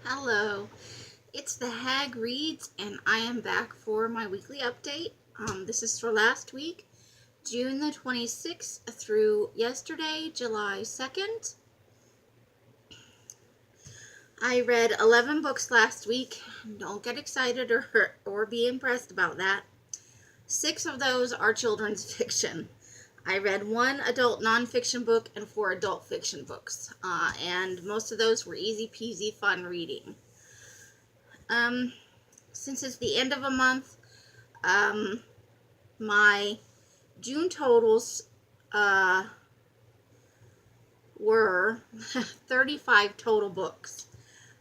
Hello, it's the Hag Reads, and I am back for my weekly update. This is for last week, June the 26th through yesterday, July 2nd. I read 11 books last week. Don't get excited or be impressed about that. 6 of those are children's fiction. I read 1 adult nonfiction book and 4 adult fiction books, and most of those were easy peasy fun reading. Since it's the end of a month, my June totals were 35 total books.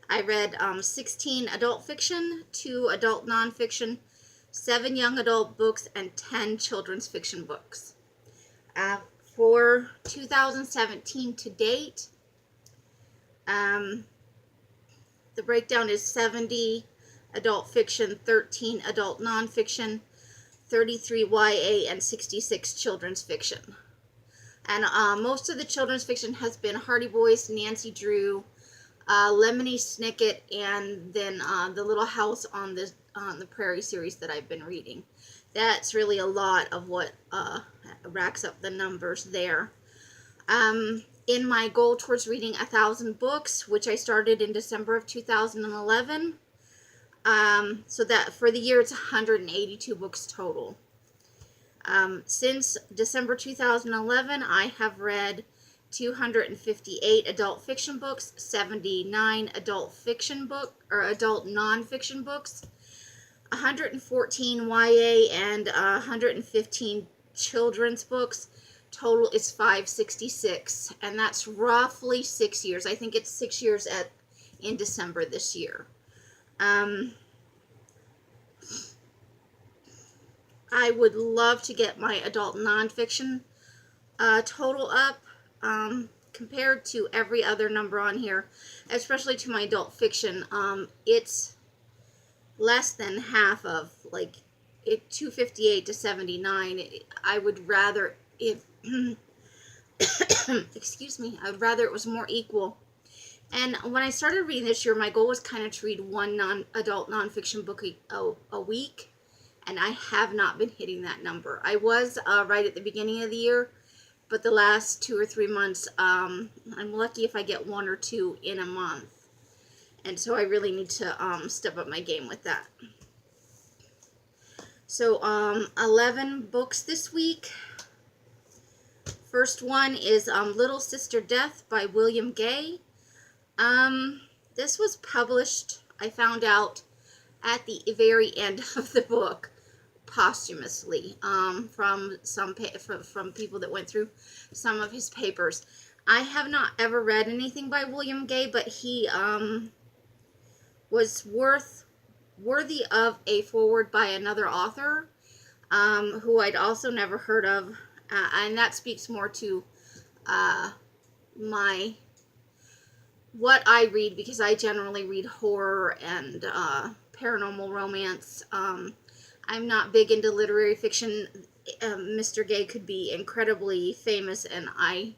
I read 16 adult fiction, 2 adult nonfiction, 7 young adult books, and 10 children's fiction books. For 2017 to date, the breakdown is 70 adult fiction, 13 adult nonfiction, 33 YA, and 66 children's fiction. And most of the children's fiction has been Hardy Boys, Nancy Drew, Lemony Snicket, and then the Little House on the Prarie series that I've been reading. That's really a lot of what racks up the numbers there. In my goal towards reading 1,000 books, which I started in December of 2011, so that for the year it's 182 books total. Since December 2011, I have read 258 adult fiction books, 79 adult nonfiction books, 114 YA, and 115 children's books. Total is 566, and that's roughly 6 years. I think it's 6 years in December this year. I would love to get my adult nonfiction total up compared to every other number on here, especially to my adult fiction. It's less than half of, like, 258 to 79. I would rather it excuse me, I would rather it was more equal. And when I started reading this year, my goal was kind of to read 1 adult nonfiction book a week, and I have not been hitting that number. I was right at the beginning of the year, but the last 2 or 3 months, I'm lucky if I get 1 or 2 in a month. And so I really need to step up my game with that. So 11 books this week. First one is Little Sister Death by William Gay. This was published, I found out, at the very end of the book, posthumously, from people that went through some of his papers. I have not ever read anything by William Gay, but he was worthy of a foreword by another author, who I'd also never heard of, and that speaks more to what I read, because I generally read horror and paranormal romance. I'm not big into literary fiction. Mr. Gay could be incredibly famous, and I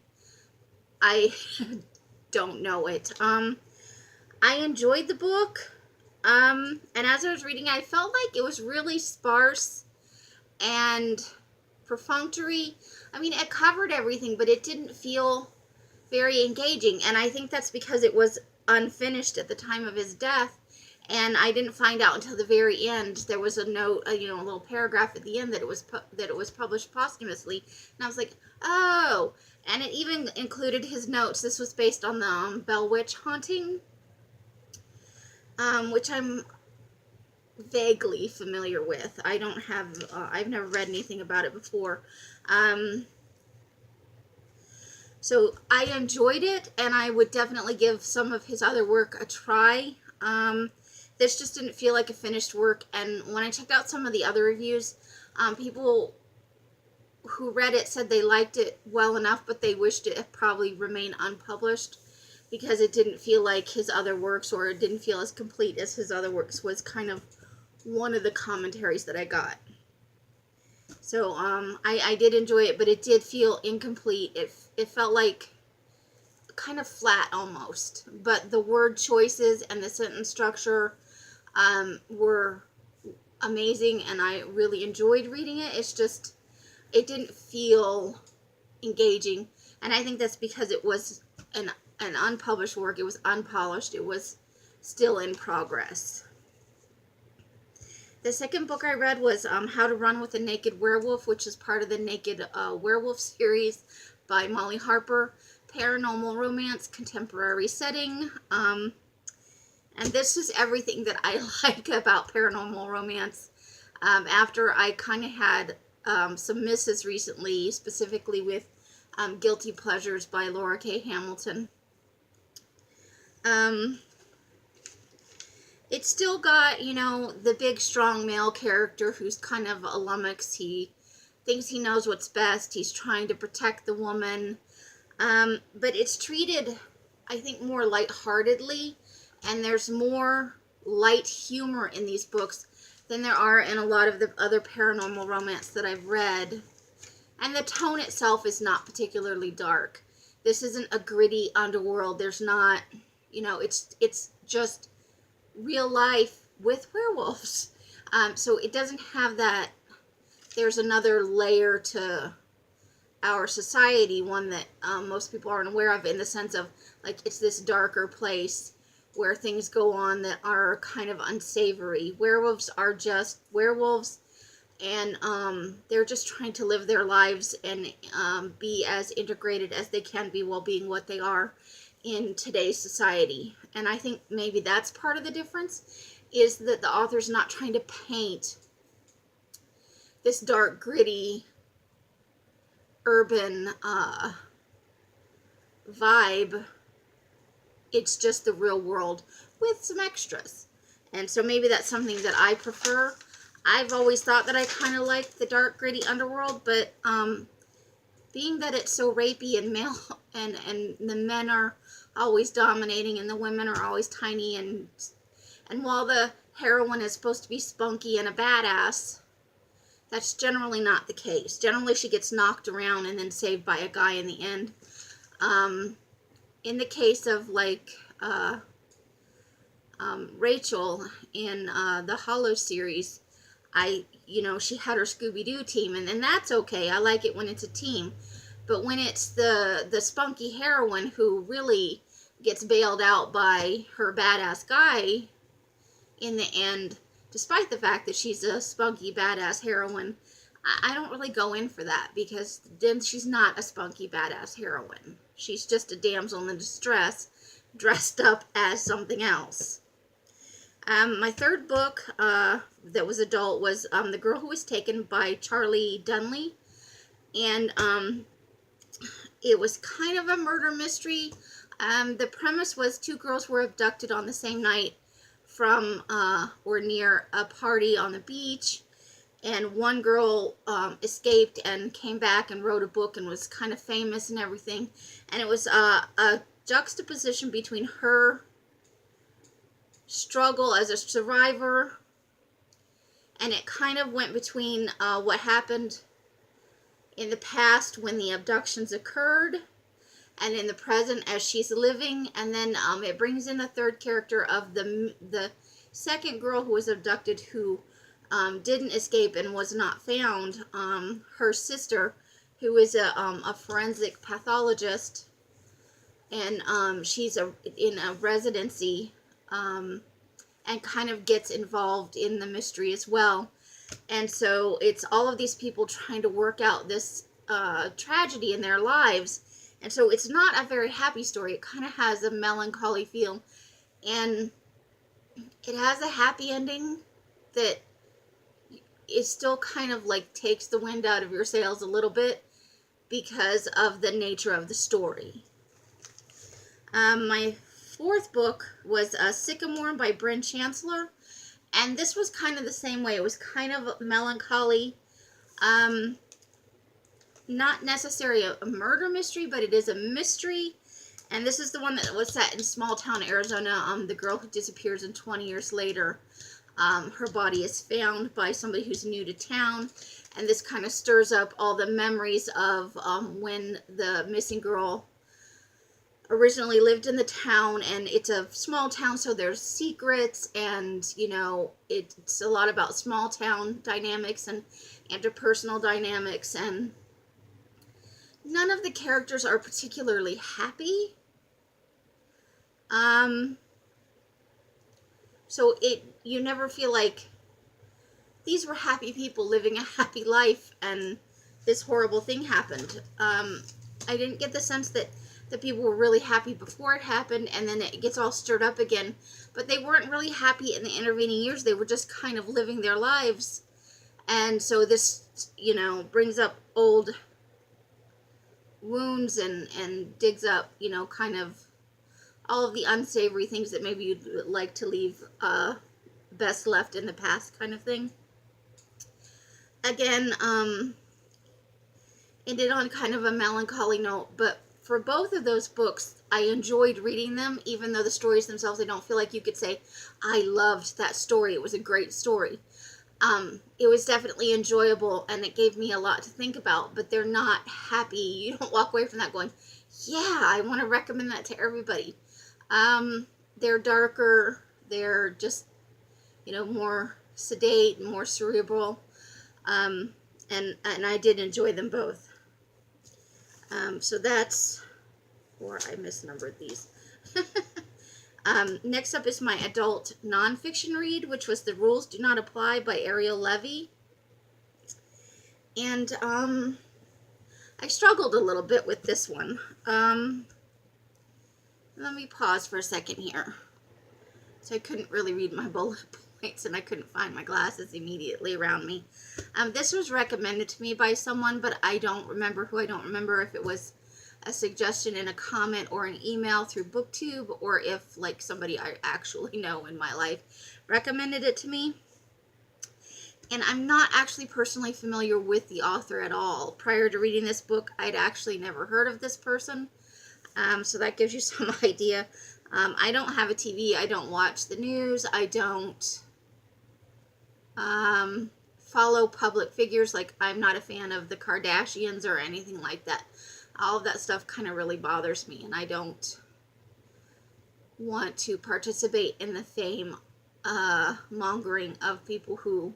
don't know it. I enjoyed the book, and as I was reading, I felt like it was really sparse and perfunctory. I mean, it covered everything, but it didn't feel very engaging, and I think that's because it was unfinished at the time of his death, and I didn't find out until the very end. There was a note, a little paragraph at the end that it was published posthumously, and I was like, oh. And it even included his notes. This was based on the Bell Witch haunting, which I'm vaguely familiar with. I don't have, I've never read anything about it before. So I enjoyed it, and I would definitely give some of his other work a try. This just didn't feel like a finished work, and when I checked out some of the other reviews, people who read it said they liked it well enough, but they wished it had probably remained unpublished, because it didn't feel like his other works, or it didn't feel as complete as his other works, was kind of one of the commentaries that I got. So, I did enjoy it, but it did feel incomplete. It felt like kind of flat almost, but the word choices and the sentence structure were amazing, and I really enjoyed reading it. It's just, it didn't feel engaging, and I think that's because it was an unpublished work. It was unpolished. It was still in progress. The second book I read was How to Run with a Naked Werewolf, which is part of the Naked Werewolf series by Molly Harper. Paranormal romance, contemporary setting. And this is everything that I like about paranormal romance. After I kind of had some misses recently, specifically with Guilty Pleasures by Laura K. Hamilton. It's still got, you know, the big, strong male character who's kind of a lummox. He thinks he knows what's best. He's trying to protect the woman. But it's treated, I think, more lightheartedly. And there's more light humor in these books than there are in a lot of the other paranormal romance that I've read. And the tone itself is not particularly dark. This isn't a gritty underworld. There's not, you know, it's just real life with werewolves. So it doesn't have that, there's another layer to our society, one that most people aren't aware of, in the sense of, like, it's this darker place where things go on that are kind of unsavory. Werewolves are just werewolves, and they're just trying to live their lives and be as integrated as they can be while being what they are in today's society. And I think maybe that's part of the difference, is that the author's not trying to paint this dark, gritty, urban vibe. It's just the real world with some extras. And so maybe that's something that I prefer. I've always thought that I kind of like the dark, gritty underworld, but being that it's so rapey and male, and the men are always dominating and the women are always tiny, and while the heroine is supposed to be spunky and a badass, that's generally not the case. Generally she gets knocked around and then saved by a guy in the end. In the case of, like, Rachel in the Hollow series, she had her Scooby-Doo team, and that's okay. I like it when it's a team. But when it's the spunky heroine who really gets bailed out by her badass guy in the end, despite the fact that she's a spunky badass heroine, I don't really go in for that, because then she's not a spunky badass heroine. She's just a damsel in distress dressed up as something else. My third book that was adult was The Girl Who Was Taken by Charlie Donlea. And it was kind of a murder mystery. The premise was two girls were abducted on the same night from or near a party on the beach. And one girl escaped and came back and wrote a book and was kind of famous and everything. And it was a juxtaposition between her struggle as a survivor, and it kind of went between what happened in the past when the abductions occurred, and in the present as she's living. And then it brings in a third character of the second girl who was abducted, who didn't escape and was not found. Her sister, who is a forensic pathologist, and she's in a residency, and kind of gets involved in the mystery as well. And so it's all of these people trying to work out this tragedy in their lives. And so it's not a very happy story. It kind of has a melancholy feel. And it has a happy ending that it still kind of like takes the wind out of your sails a little bit because of the nature of the story. My fourth book was Sycamore by Bryn Chancellor, and this was kind of the same way. It was kind of melancholy, not necessarily a murder mystery, but it is a mystery. And this is the one that was set in small town Arizona. The girl who disappears, and 20 years later her body is found by somebody who's new to town, and this kind of stirs up all the memories of when the missing girl originally lived in the town, and it's a small town, so there's secrets, and you know, it's a lot about small town dynamics and interpersonal dynamics, and none of the characters are particularly happy. So you never feel like these were happy people living a happy life and this horrible thing happened. I didn't get the sense that the people were really happy before it happened, and then it gets all stirred up again. But they weren't really happy in the intervening years. They were just kind of living their lives. And so this, you know, brings up old wounds and digs up, you know, kind of all of the unsavory things that maybe you'd like to leave best left in the past kind of thing. Again, ended on kind of a melancholy note, but for both of those books, I enjoyed reading them, even though the stories themselves, I don't feel like you could say, I loved that story. It was a great story. It was definitely enjoyable, and it gave me a lot to think about, but they're not happy. You don't walk away from that going, yeah, I want to recommend that to everybody. They're darker. They're just, you know, more sedate, more cerebral. And I did enjoy them both. So that's, or I misnumbered these. Next up is my adult nonfiction read, which was The Rules Do Not Apply by Ariel Levy. And I struggled a little bit with this one. Let me pause for a second here. So I couldn't really read my bullet points, and I couldn't find my glasses immediately around me. This was recommended to me by someone, but I don't remember who. I don't remember if it was a suggestion in a comment or an email through BookTube, or if like somebody I actually know in my life recommended it to me. And I'm not actually personally familiar with the author at all. Prior to reading this book, I'd actually never heard of this person. So that gives you some idea. I don't have a TV. I don't watch the news. I don't follow public figures. Like, I'm not a fan of the Kardashians or anything like that. All of that stuff kind of really bothers me, and I don't want to participate in the fame mongering of people who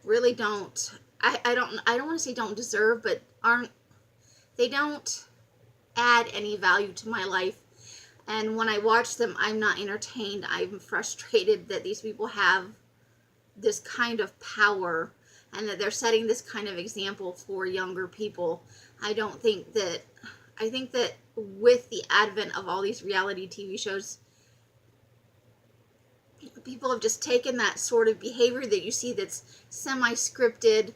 really don't, I don't want to say don't deserve, but they don't add any value to my life. And when I watch them, I'm not entertained. I'm frustrated that these people have this kind of power and that they're setting this kind of example for younger people. I think that with the advent of all these reality TV shows, people have just taken that sort of behavior that you see that's semi-scripted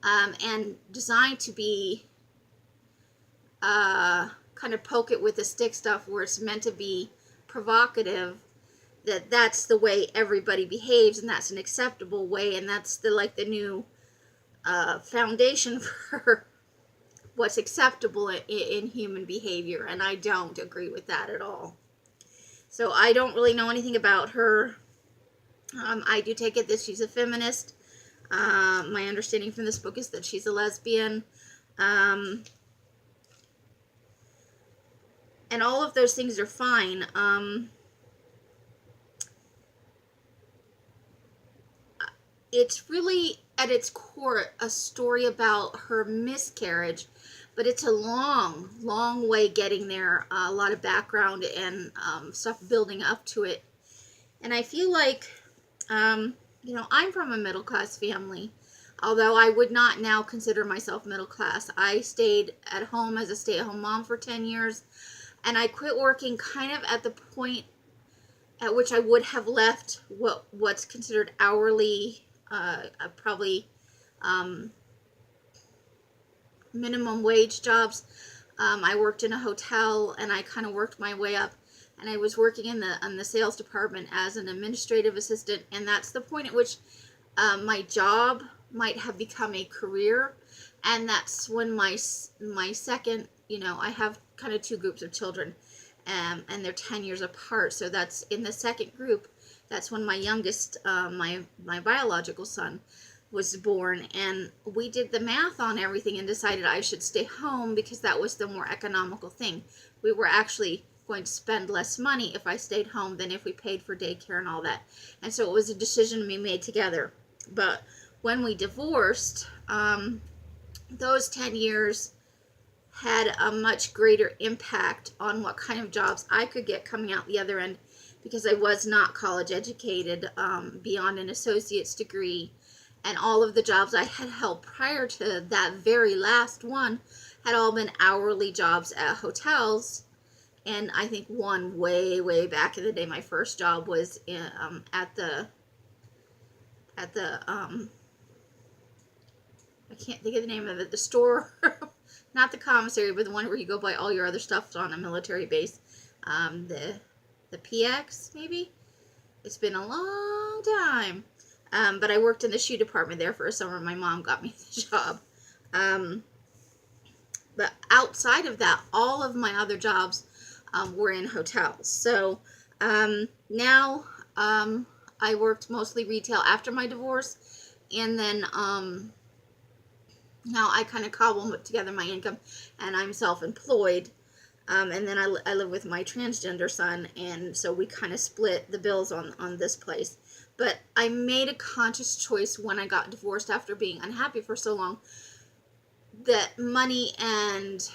and designed to be kind of poke it with a stick stuff, where it's meant to be provocative, that's the way everybody behaves, and that's an acceptable way, and that's the new foundation for what's acceptable in human behavior, and I don't agree with that at all. So I don't really know anything about her. I do take it that she's a feminist. My understanding from this book is that she's a lesbian. And all of those things are fine. It's really, at its core, a story about her miscarriage, but it's a long, long way getting there. A lot of background and stuff building up to it. And I feel like, I'm from a middle-class family, although I would not now consider myself middle class. I stayed at home as a stay-at-home mom for 10 years. And I quit working kind of at the point at which I would have left what's considered hourly, probably minimum wage jobs. I worked in a hotel, and I kind of worked my way up. And I was working in the sales department as an administrative assistant. And that's the point at which my job might have become a career. And that's when my second, I have kind of two groups of children, and they're 10 years apart. So that's in the second group. That's when my youngest, my biological son, was born, and we did the math on everything and decided I should stay home because that was the more economical thing. We were actually going to spend less money if I stayed home than if we paid for daycare and all that. And so it was a decision we made together. But when we divorced, those 10 years had a much greater impact on what kind of jobs I could get coming out the other end, because I was not college educated beyond an associate's degree. And all of the jobs I had held prior to that very last one had all been hourly jobs at hotels. And I think one way, way back in the day, my first job was in, at the I can't think of the name of it, the store, not the commissary, but the one where you go buy all your other stuff on a military base, the PX, maybe? It's been a long time. But I worked in the shoe department there for a summer. My mom got me the job. But outside of that, all of my other jobs were in hotels. So now I worked mostly retail after my divorce. And then now I kind of cobble together my income, and I'm self-employed. And then I live with my transgender son, and so we kind of split the bills on this place. But I made a conscious choice when I got divorced after being unhappy for so long that money and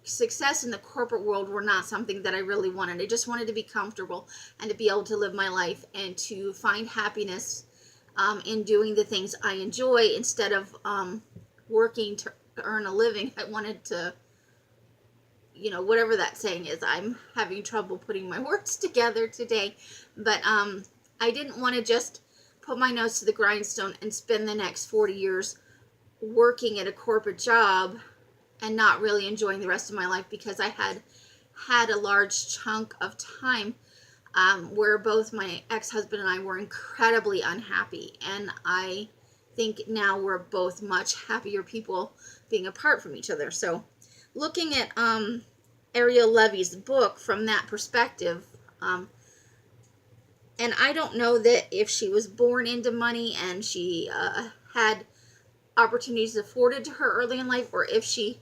success in the corporate world were not something that I really wanted. I just wanted to be comfortable and to be able to live my life and to find happiness in doing the things I enjoy instead of working to earn a living. I wanted to, whatever that saying is, I'm having trouble putting my words together today, but I didn't want to just put my nose to the grindstone and spend the next 40 years working at a corporate job and not really enjoying the rest of my life, because I had a large chunk of time where both my ex-husband and I were incredibly unhappy, and I think now we're both much happier people being apart from each other. So looking at Ariel Levy's book from that perspective, and I don't know that if she was born into money and she had opportunities afforded to her early in life, or if she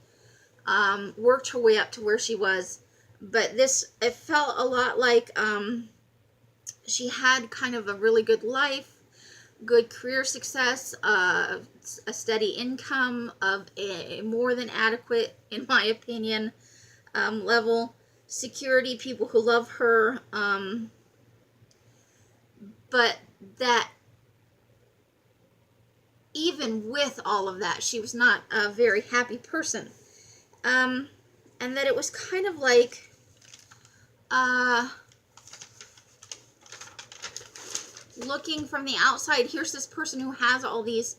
worked her way up to where she was, but it felt a lot like she had kind of a really good life, good career success, a steady income of a more than adequate, in my opinion, level, security, people who love her, but that even with all of that, she was not a very happy person. And that it was kind of like, looking from the outside, here's this person who has all these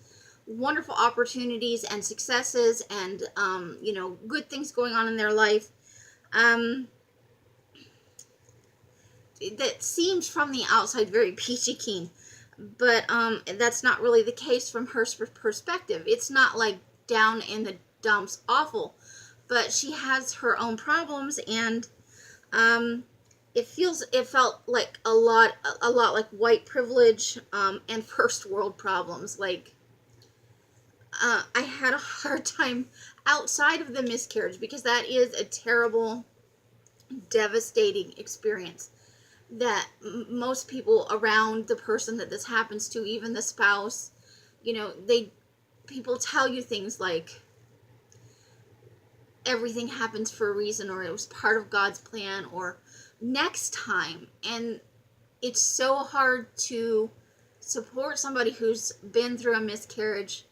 wonderful opportunities and successes and, good things going on in their life. That seems from the outside very peachy keen, but that's not really the case from her perspective. It's not like down in the dumps awful, but she has her own problems, and it felt like a lot like white privilege and first world problems. Like I had a hard time outside of the miscarriage, because that is a terrible, devastating experience that most people around the person that this happens to, even the spouse, people tell you things like everything happens for a reason, or it was part of God's plan, or next time. And it's so hard to support somebody who's been through a miscarriage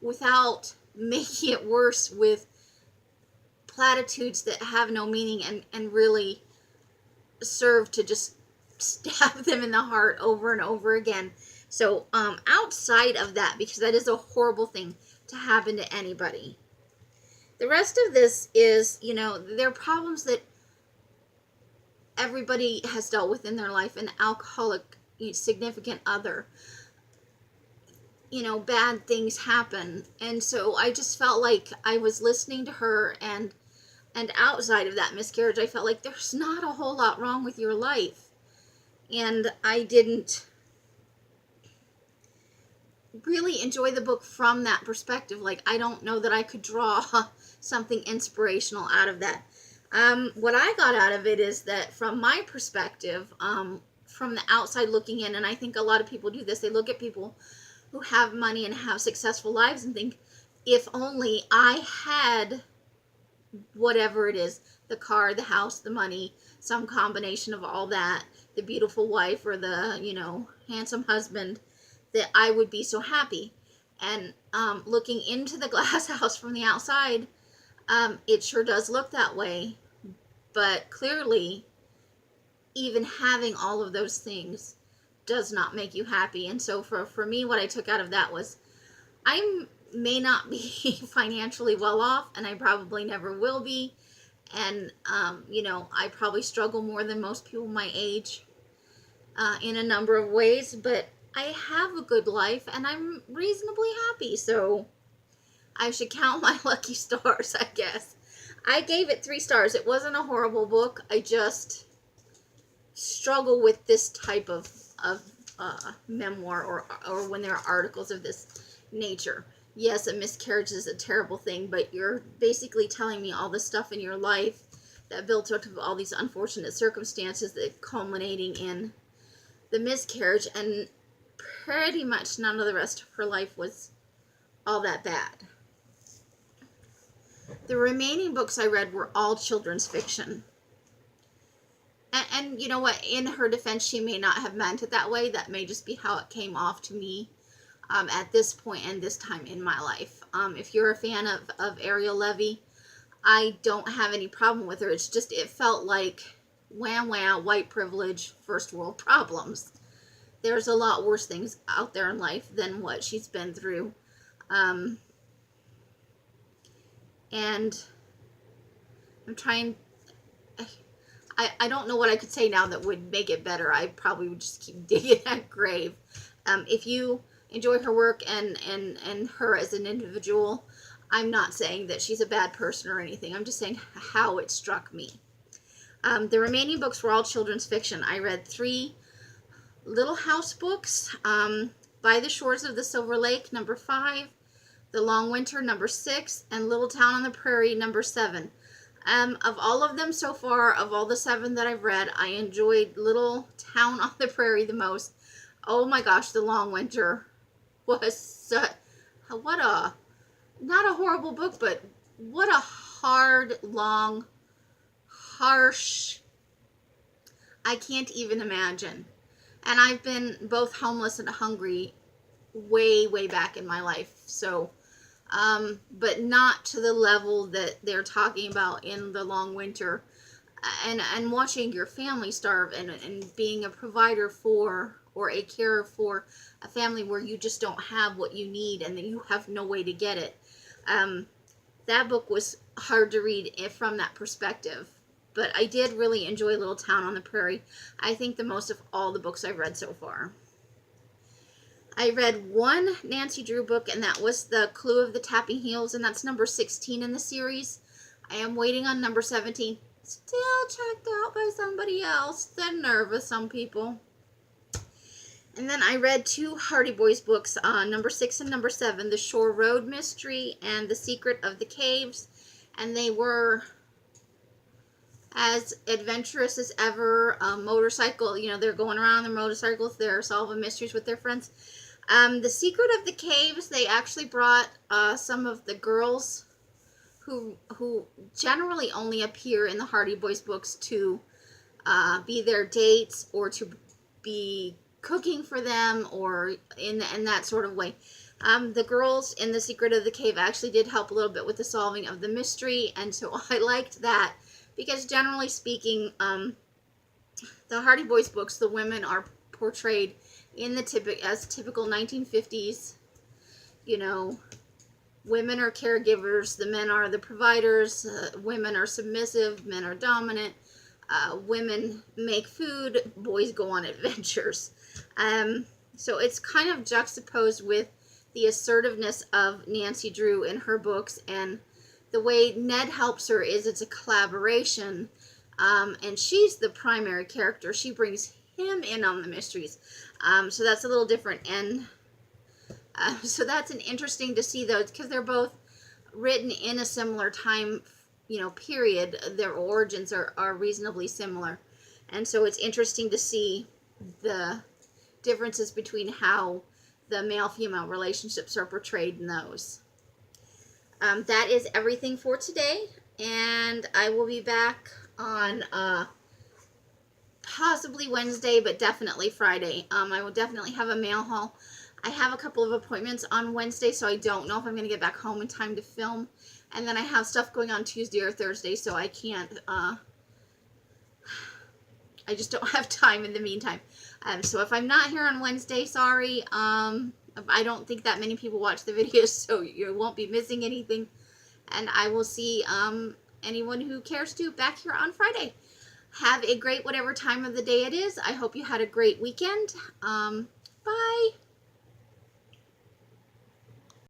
without making it worse with platitudes that have no meaning and really serve to just stab them in the heart over and over again. So outside of that, because that is a horrible thing to happen to anybody, the rest of this is, there are problems that everybody has dealt with in their life. An alcoholic significant other, bad things happen. And so I just felt like I was listening to her, and outside of that miscarriage, I felt like there's not a whole lot wrong with your life. And I didn't really enjoy the book from that perspective. Like, I don't know that I could draw something inspirational out of that. What I got out of it is that from my perspective, from the outside looking in, and I think a lot of people do this, they look at people who have money and have successful lives and think, if only I had whatever it is, the car, the house, the money, some combination of all that, the beautiful wife or the, handsome husband, that I would be so happy. And looking into the glass house from the outside, it sure does look that way. But clearly, even having all of those things does not make you happy. And so for me, what I took out of that was, I may not be financially well off, and I probably never will be. And, I probably struggle more than most people my age in a number of ways, but I have a good life and I'm reasonably happy. So I should count my lucky stars, I guess. I gave it 3 stars. It wasn't a horrible book. I just struggle with this type of memoir or when there are articles of this nature. Yes, a miscarriage is a terrible thing, but you're basically telling me all the stuff in your life that built up of all these unfortunate circumstances that culminating in the miscarriage, and pretty much none of the rest of her life was all that bad. The remaining books I read were all children's fiction. And you know what? In her defense, she may not have meant it that way. That may just be how it came off to me at this point and this time in my life. If you're a fan of Ariel Levy, I don't have any problem with her. It's just, it felt like wham wham, white privilege, first world problems. There's a lot worse things out there in life than what she's been through. And I'm trying, I don't know what I could say now that would make it better. I probably would just keep digging that grave. If you enjoy her work and her as an individual, I'm not saying that she's a bad person or anything. I'm just saying how it struck me. The remaining books were all children's fiction. I read 3 Little House books. By the Shores of the Silver Lake, number 5. The Long Winter, number 6. And Little Town on the Prairie, number 7. Of all of them so far, of all the 7 that I've read, I enjoyed Little Town on the Prairie the most. Oh my gosh, The Long Winter was not a horrible book, but what a hard, long, harsh, I can't even imagine. And I've been both homeless and hungry way, way back in my life. So, but not to the level that they're talking about in The Long Winter. And watching your family starve and being a provider for or a carer for a family where you just don't have what you need and then you have no way to get it. That book was hard to read from that perspective. But I did really enjoy Little Town on the Prairie. I think the most of all the books I've read so far. I read 1 Nancy Drew book, and that was The Clue of the Tapping Heels, and that's number 16 in the series. I am waiting on number 17. Still checked out by somebody else. The nerve of some people. And then I read 2 Hardy Boys books, number 6 and number 7, The Shore Road Mystery and The Secret of the Caves. And they were as adventurous as ever. Motorcycle, they're going around on their motorcycles. They're solving mysteries with their friends. The Secret of the Caves, they actually brought some of the girls who generally only appear in the Hardy Boys books to be their dates or to be cooking for them or in that sort of way. The girls in The Secret of the Cave actually did help a little bit with the solving of the mystery, and so I liked that because generally speaking, the Hardy Boys books, the women are portrayed in the typical 1950s, women are caregivers, the men are the providers, women are submissive, men are dominant, women make food, boys go on adventures. So it's kind of juxtaposed with the assertiveness of Nancy Drew in her books, and the way Ned helps her is it's a collaboration, and she's the primary character. She brings him in on the mysteries, so that's a little different. And So that's an interesting to see those, because they're both written in a similar time, period. Their origins are reasonably similar. And so it's interesting to see the differences between how the male-female relationships are portrayed in those. That is everything for today, and I will be back on possibly Wednesday, but definitely Friday. I will definitely have a mail haul. I have a couple of appointments on Wednesday, so I don't know if I'm going to get back home in time to film. And then I have stuff going on Tuesday or Thursday, so I can't, I just don't have time in the meantime. So if I'm not here on Wednesday, sorry. I don't think that many people watch the videos, so you won't be missing anything. And I will see anyone who cares to back here on Friday. Have a great whatever time of the day it is. I hope you had a great weekend. Bye.